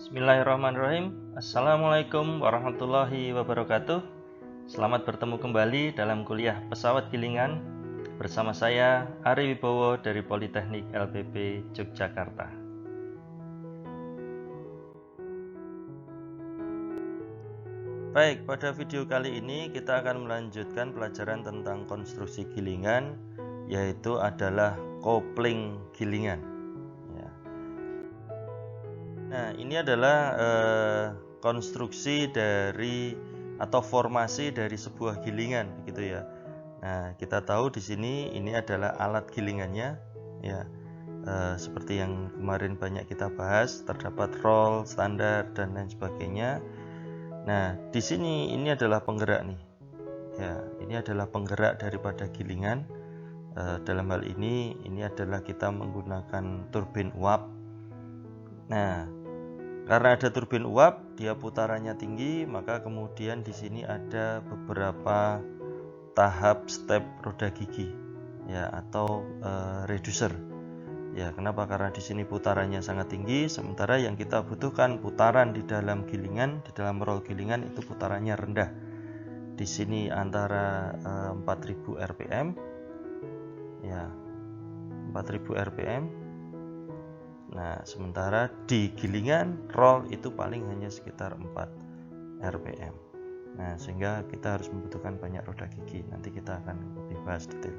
Bismillahirrahmanirrahim. Assalamualaikum warahmatullahi wabarakatuh. Selamat bertemu kembali dalam kuliah pesawat gilingan bersama saya Ari Wibowo dari Politeknik LPB Yogyakarta. Baik, pada video kali ini kita akan melanjutkan pelajaran tentang konstruksi gilingan, yaitu adalah kopling gilingan. Nah, ini adalah konstruksi dari atau formasi dari sebuah gilingan, begitu ya. Nah, kita tahu di sini ini adalah alat gilingannya, ya. Seperti yang kemarin banyak kita bahas, terdapat roll, standar, dan lain sebagainya. Nah, di sini ini adalah penggerak nih, ya. Ini adalah penggerak daripada gilingan. Dalam hal ini adalah kita menggunakan turbin uap. Nah, karena ada turbin uap, dia putarannya tinggi, maka kemudian di sini ada beberapa tahap step roda gigi, ya, atau reducer. Ya, kenapa? Karena di sini putarannya sangat tinggi, sementara yang kita butuhkan putaran di dalam gilingan, di dalam roll gilingan itu putarannya rendah. Di sini antara 4000 rpm, ya, 4000 rpm. Nah, sementara di gilingan roll itu paling hanya sekitar 4 rpm. Nah, sehingga kita harus membutuhkan banyak roda gigi. Nanti kita akan lebih bahas detail.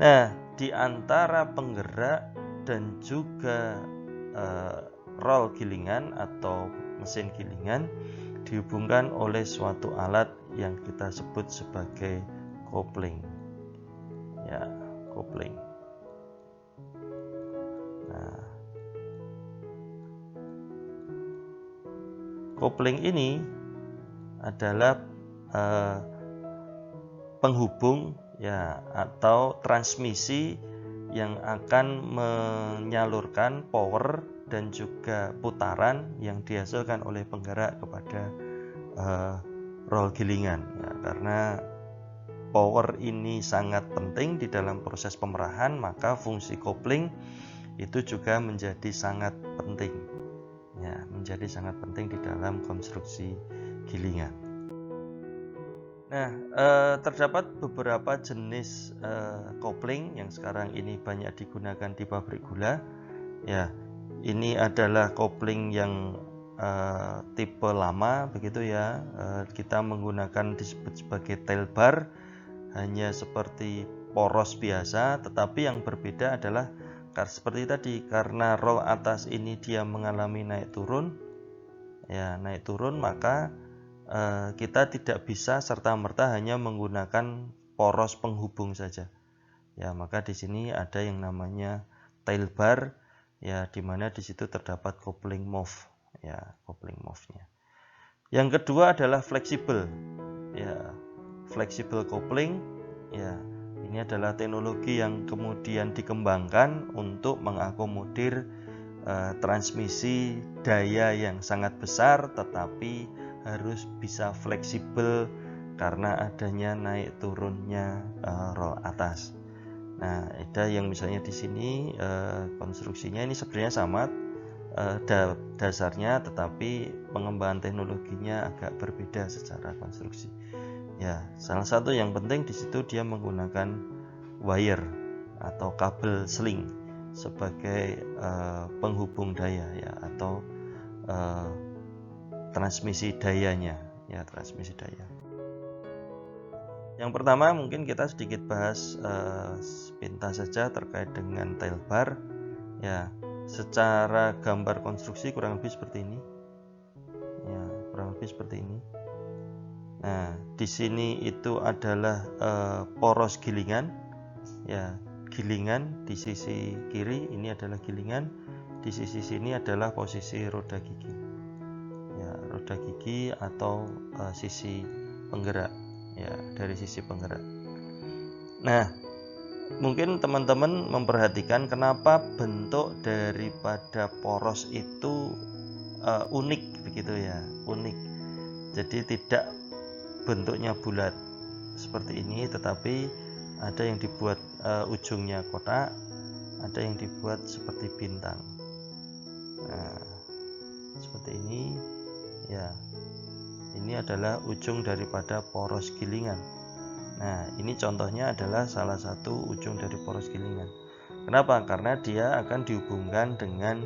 Nah, di antara penggerak dan juga roll gilingan atau mesin gilingan dihubungkan oleh suatu alat yang kita sebut sebagai kopling. Ya, kopling. Nah, kopling ini adalah penghubung, ya, atau transmisi yang akan menyalurkan power dan juga putaran yang dihasilkan oleh penggerak kepada roll gilingan, ya, karena power ini sangat penting di dalam proses pemerahan, maka fungsi kopling itu juga menjadi sangat penting. Ya, menjadi sangat penting di dalam konstruksi gilingan. Nah, terdapat beberapa jenis kopling yang sekarang ini banyak digunakan di pabrik gula. Ya, ini adalah kopling yang tipe lama, begitu ya. Kita menggunakan disebut sebagai tail bar, hanya seperti poros biasa, tetapi yang berbeda adalah seperti tadi, karena roll atas ini dia mengalami naik turun, ya, naik turun, maka kita tidak bisa serta-merta hanya menggunakan poros penghubung saja. Ya, maka di sini ada yang namanya tail bar, ya, di mana di situ terdapat kopling move, ya, kopling move-nya. Yang kedua adalah fleksibel, ya, fleksibel kopling, ya. Ini adalah teknologi yang kemudian dikembangkan untuk mengakomodir transmisi daya yang sangat besar, tetapi harus bisa fleksibel karena adanya naik turunnya roll atas. Nah, ada yang misalnya di sini konstruksinya ini sebenarnya sama dasarnya, tetapi pengembangan teknologinya agak berbeda secara konstruksi. Ya, salah satu yang penting di situ dia menggunakan wire atau kabel seling sebagai penghubung daya, ya, atau transmisi dayanya, ya, transmisi daya. Yang pertama mungkin kita sedikit bahas sepintas saja terkait dengan tail bar. Ya, secara gambar konstruksi kurang lebih seperti ini. Ya, kurang lebih seperti ini. Nah, di sini itu adalah poros gilingan, ya, gilingan di sisi kiri ini adalah gilingan, di sisi sini adalah posisi roda gigi, ya, roda gigi atau sisi penggerak, ya, dari sisi penggerak. Nah, mungkin teman-teman memperhatikan kenapa bentuk daripada poros itu unik, begitu ya, unik. Jadi tidak bentuknya bulat seperti ini, tetapi ada yang dibuat ujungnya kotak, ada yang dibuat seperti bintang. Nah, seperti ini ya. Ini adalah ujung daripada poros gilingan. Nah, ini contohnya adalah salah satu ujung dari poros gilingan. Kenapa? Karena dia akan dihubungkan dengan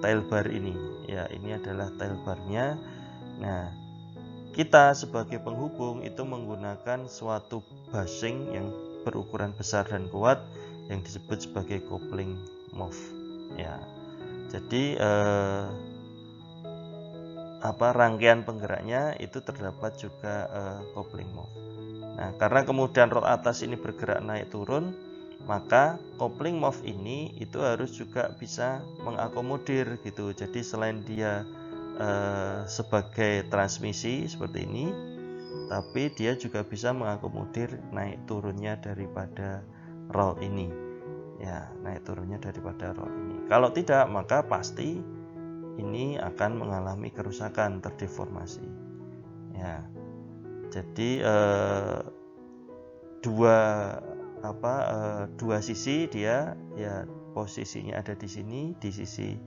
tail bar ini. Ya, ini adalah tail barnya. Nah, kita sebagai penghubung itu menggunakan suatu bushing yang berukuran besar dan kuat yang disebut sebagai coupling mouth. Ya, jadi rangkaian penggeraknya itu terdapat juga coupling mouth. Nah, karena kemudian rod atas ini bergerak naik turun, maka coupling mouth ini itu harus juga bisa mengakomodir gitu. Jadi selain dia sebagai transmisi seperti ini, tapi dia juga bisa mengakomodir naik turunnya daripada roll ini. Ya, naik turunnya daripada roll ini. Kalau tidak, maka pasti ini akan mengalami kerusakan, terdeformasi. Ya, jadi dua sisi dia ya posisinya ada di sini, di sisi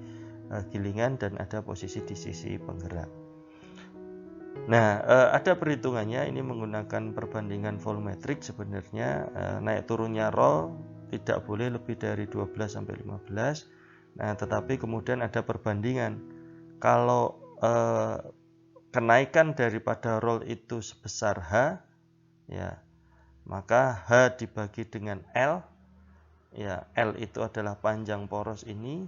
gilingan, dan ada posisi di sisi penggerak. Nah, ada perhitungannya ini menggunakan perbandingan volumetrik. Sebenarnya naik turunnya roll tidak boleh lebih dari 12 sampai 15. Nah, tetapi kemudian ada perbandingan. Kalau kenaikan daripada roll itu sebesar H, ya, maka H dibagi dengan L. Ya, L itu adalah panjang poros ini.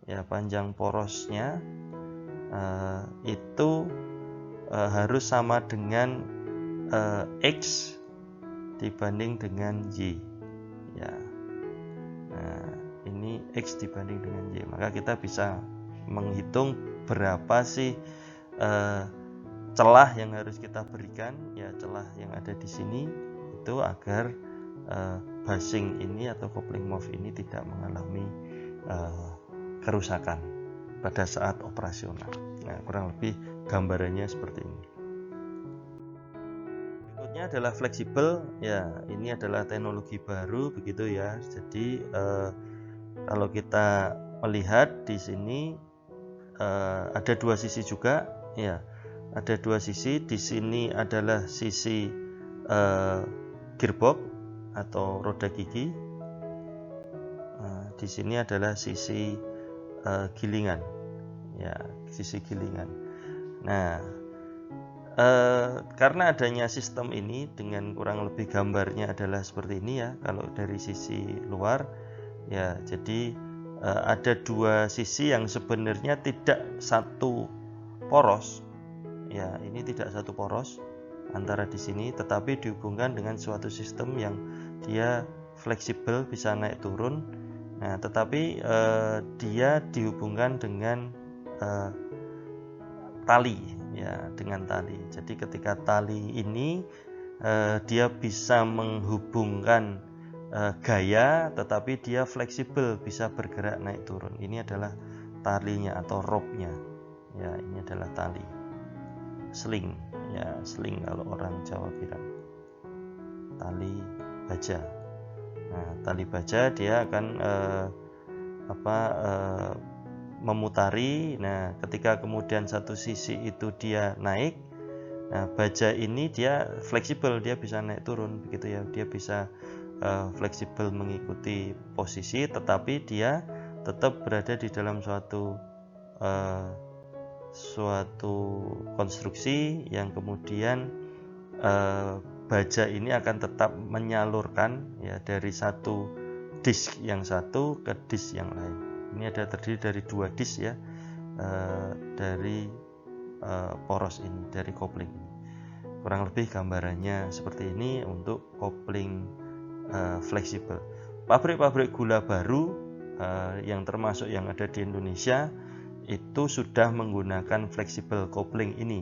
Ya, panjang porosnya itu harus sama dengan X dibanding dengan Y. Ya. Nah, ini X dibanding dengan Y. Maka kita bisa menghitung berapa sih celah yang harus kita berikan, ya celah yang ada di sini itu agar bushing ini atau coupling mouth ini tidak mengalami kerusakan pada saat operasional. Nah, kurang lebih gambarannya seperti ini. Berikutnya adalah fleksibel. Ya, ini adalah teknologi baru begitu ya. Jadi kalau kita melihat di sini ada dua sisi juga, ya. Ada dua sisi. Di sini adalah sisi gearbox atau roda gigi. Di sini adalah sisi gilingan, ya, sisi gilingan. Nah, karena adanya sistem ini dengan kurang lebih gambarnya adalah seperti ini ya. Kalau dari sisi luar, ya, jadi ada dua sisi yang sebenarnya tidak satu poros. Ya, ini tidak satu poros antara di sini, tetapi dihubungkan dengan suatu sistem yang dia fleksibel, bisa naik turun. Nah, tetapi dia dihubungkan dengan tali, ya, dengan tali. Jadi ketika tali ini dia bisa menghubungkan gaya, tetapi dia fleksibel, bisa bergerak naik turun. Ini adalah talinya atau rope-nya. Ya, ini adalah tali. Sling, ya, sling kalau orang Jawa bilang. Tali baja. Nah, tali baja dia akan memutari. Nah, ketika kemudian satu sisi itu dia naik, nah baja ini dia fleksibel, dia bisa naik turun begitu ya. Dia bisa fleksibel mengikuti posisi, tetapi dia tetap berada di dalam suatu konstruksi yang kemudian baja ini akan tetap menyalurkan, ya, dari satu disk yang satu ke disk yang lain. Ini ada terdiri dari dua disk, ya, dari poros ini, dari coupling ini. Kurang lebih gambarannya seperti ini untuk coupling fleksibel. Pabrik-pabrik gula baru yang termasuk yang ada di Indonesia itu sudah menggunakan flexible coupling ini,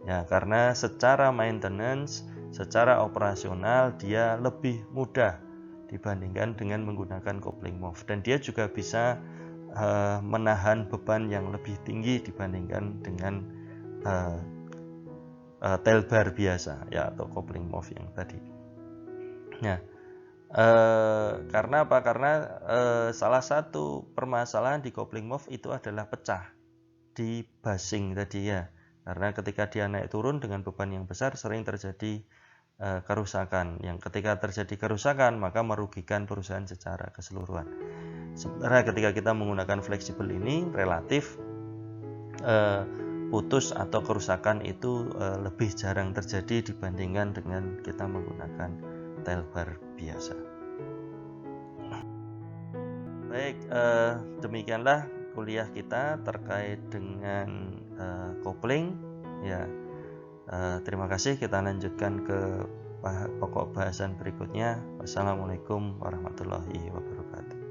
ya, karena secara maintenance, secara operasional dia lebih mudah dibandingkan dengan menggunakan coupling mouth, dan dia juga bisa menahan beban yang lebih tinggi dibandingkan dengan tail bar biasa, ya, atau coupling mouth yang tadi. Nah, karena apa? Karena salah satu permasalahan di coupling mouth itu adalah pecah. di busing tadi ya. Karena ketika dia naik turun dengan beban yang besar sering terjadi kerusakan. Yang ketika terjadi kerusakan maka merugikan perusahaan secara keseluruhan. Sementara ketika kita menggunakan fleksibel ini relatif putus atau kerusakan itu lebih jarang terjadi dibandingkan dengan kita menggunakan tail bar biasa. Baik, demikianlah kuliah kita terkait dengan kopling ya. Terima kasih, kita lanjutkan ke pokok bahasan berikutnya. Wassalamualaikum warahmatullahi wabarakatuh.